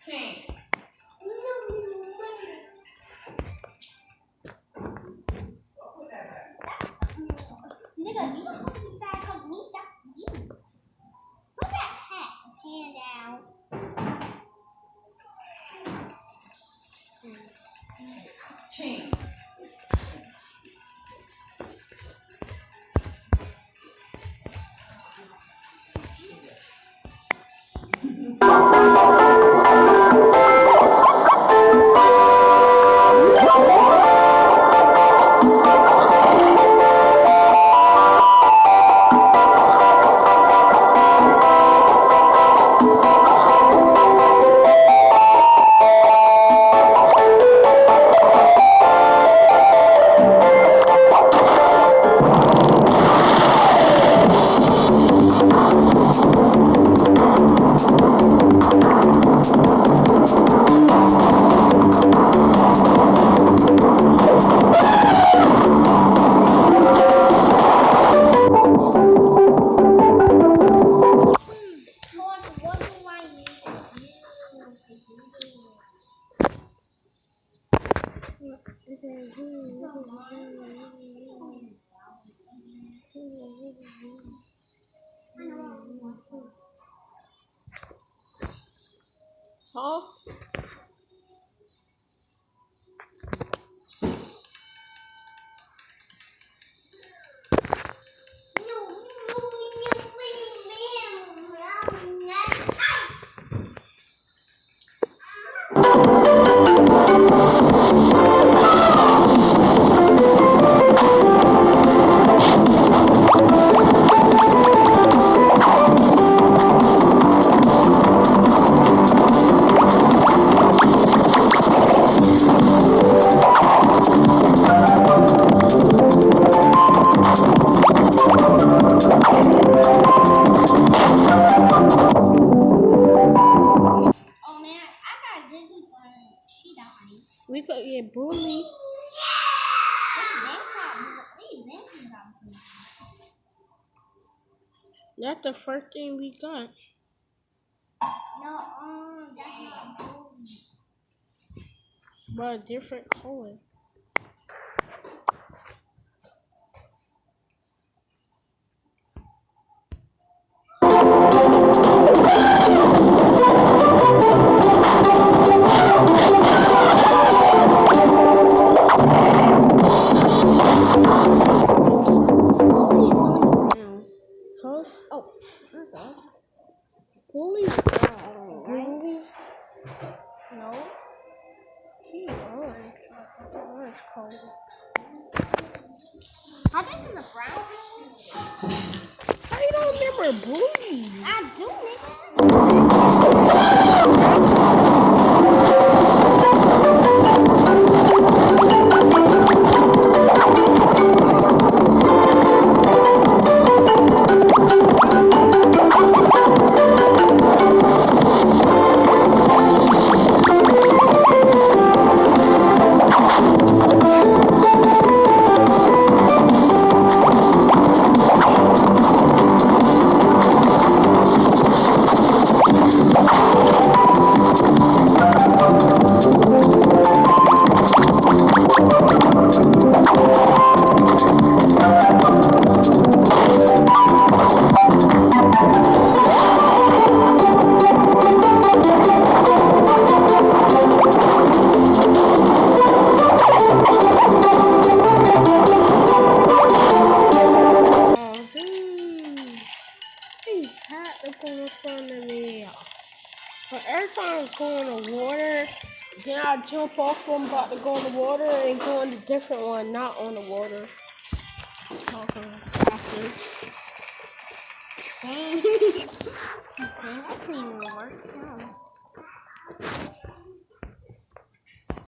Pink. Nigga, you don't have to be sad because me, that's you. Put that hand down. Pink. Huh? We could get bullied. That's the first thing we got. No, that's not bully. But a different color. Huh? Oh, that's all. Bully's brown, right? No. He's orange. Orange color. I think it's a brown. How you don't remember Bully? I do, nigga. But every time I go in the water, then I jump off from about to go in the water and go in a different one, not on the water. Okay, Okay, that didn't even work.